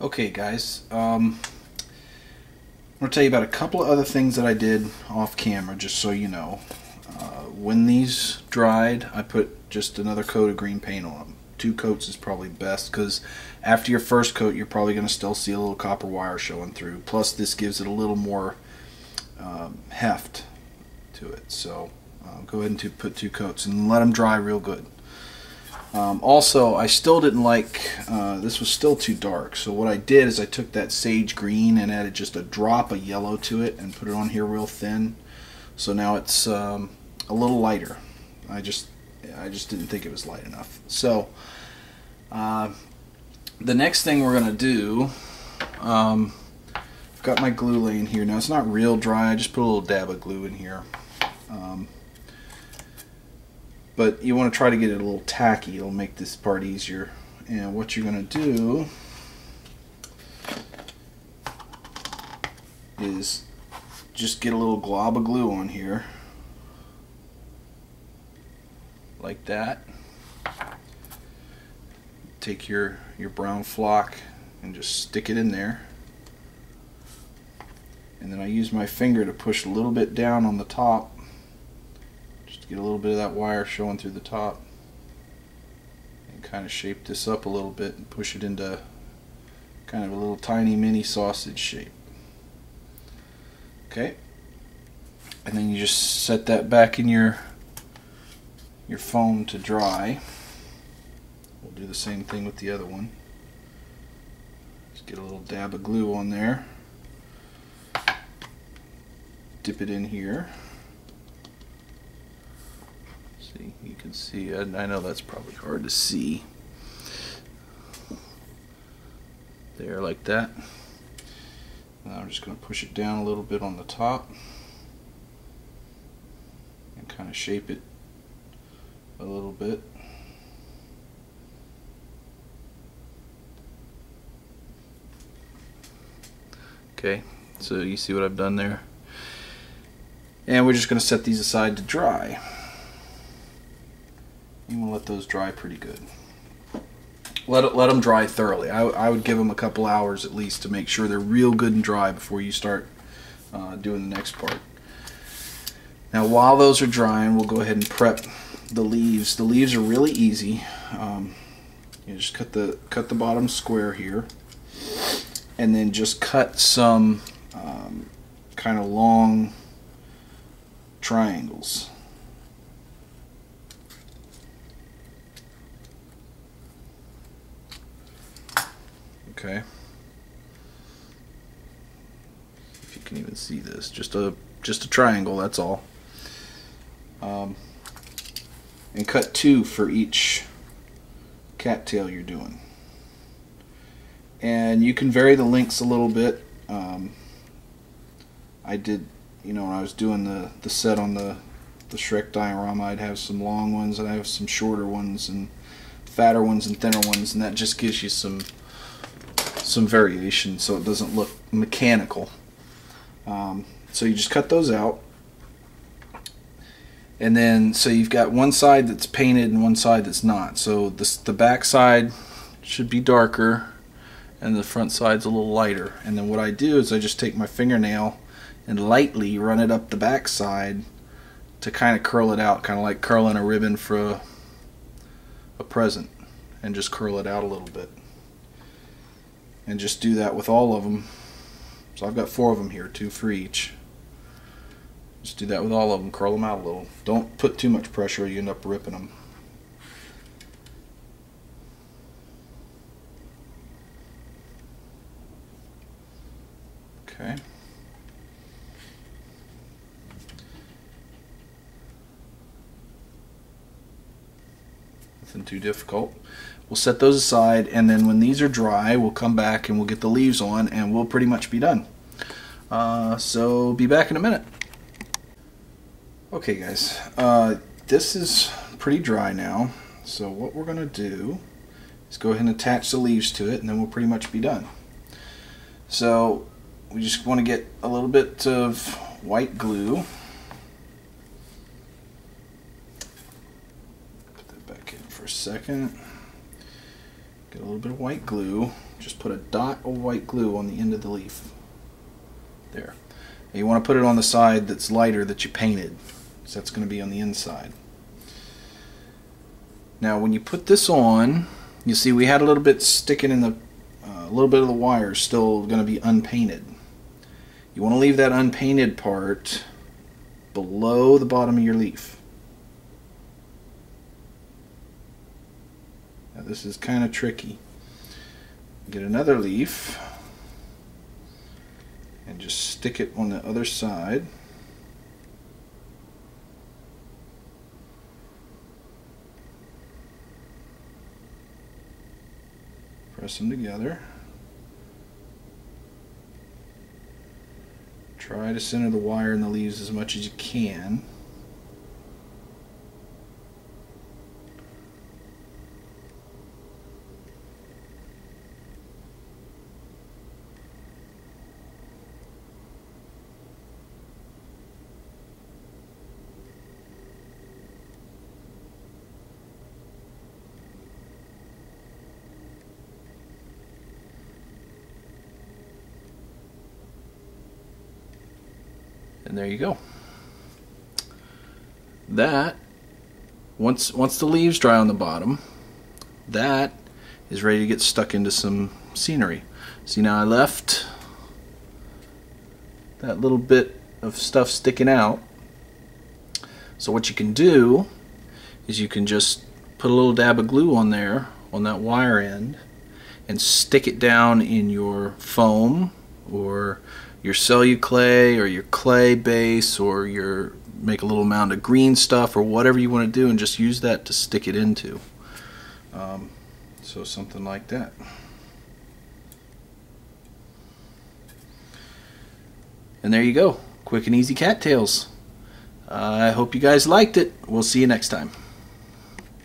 Okay guys, I'm going to tell you about a couple of other things that I did off camera, just so you know. When these dried, I put just another coat of green paint on them. 2 coats is probably best, because after your first coat you're probably going to still see a little copper wire showing through. Plus this gives it a little more heft to it. So go ahead and put 2 coats and let them dry real good. Also, I still didn't like, this was still too dark, so what I did is I took that sage green and added just a drop of yellow to it and put it on here real thin. So now it's a little lighter. I just didn't think it was light enough. So the next thing we're going to do, I've got my glue laying here. Now it's not real dry, I just put a little dab of glue in here. But you want to try to get it a little tacky. It'll make this part easier. And what you're going to do is just get a little glob of glue on here, like that. Take your brown flock and just stick it in there. And then I use my finger to push a little bit down on the top. Get a little bit of that wire showing through the top, and kind of shape this up a little bit and push it into kind of a little tiny mini sausage shape. Okay, and then you just set that back in your foam to dry. We'll do the same thing with the other one. Just get a little dab of glue on there, dip it in here. See, you can see, I know that's probably hard to see. There, like that. Now I'm just going to push it down a little bit on the top and kind of shape it a little bit. Okay, so you see what I've done there? And we're just going to set these aside to dry. You want to let those dry pretty good. Let them dry thoroughly. I would give them a couple hours at least to make sure they're real good and dry before you start doing the next part. Now while those are drying, we'll go ahead and prep the leaves. The leaves are really easy. You just cut the bottom square here, and then just cut some kind of long triangles. Okay, if you can even see this, just a triangle, that's all. And cut 2 for each cattail you're doing. And you can vary the lengths a little bit. I did, when I was doing the set on the Shrek diorama, I'd have some long ones and I have some shorter ones and fatter ones and thinner ones, and that just gives you some variation so it doesn't look mechanical. So you just cut those out, and then so you've got one side that's painted and one side that's not. So the back side should be darker and the front side's a little lighter. And then what I do is I just take my fingernail and lightly run it up the back side to kind of curl it out, kind of like curling a ribbon for a present, and just curl it out a little bit. And just do that with all of them. So I've got 4 of them here, 2 for each. Just do that with all of them, curl them out a little. Don't put too much pressure or you end up ripping them. Okay. Nothing too difficult. We'll set those aside, and then when these are dry, we'll come back and we'll get the leaves on, and we'll pretty much be done. So be back in a minute. Okay guys, this is pretty dry now, so what we're going to do is go ahead and attach the leaves to it, and then we'll pretty much be done. So we just want to get a little bit of white glue. Put that back in for a second. Get a little bit of white glue. Just put a dot of white glue on the end of the leaf. There. And you want to put it on the side that's lighter that you painted. So that's going to be on the inside. Now when you put this on, you see we had a little bit sticking in the, a little bit of the wire still going to be unpainted. You want to leave that unpainted part below the bottom of your leaf. Now this is kind of tricky. Get another leaf and just stick it on the other side. Press them together. Try to center the wire in the leaves as much as you can. And there you go. That, once the leaves dry on the bottom, that is ready to get stuck into some scenery. See, now I left that little bit of stuff sticking out. So what you can do is you can just put a little dab of glue on there, on that wire end, and stick it down in your foam or your celluclay or your clay base, or your make a little mound of green stuff or whatever you want to do, and just use that to stick it into. So something like that. And there you go. Quick and easy cattails. I hope you guys liked it. We'll see you next time.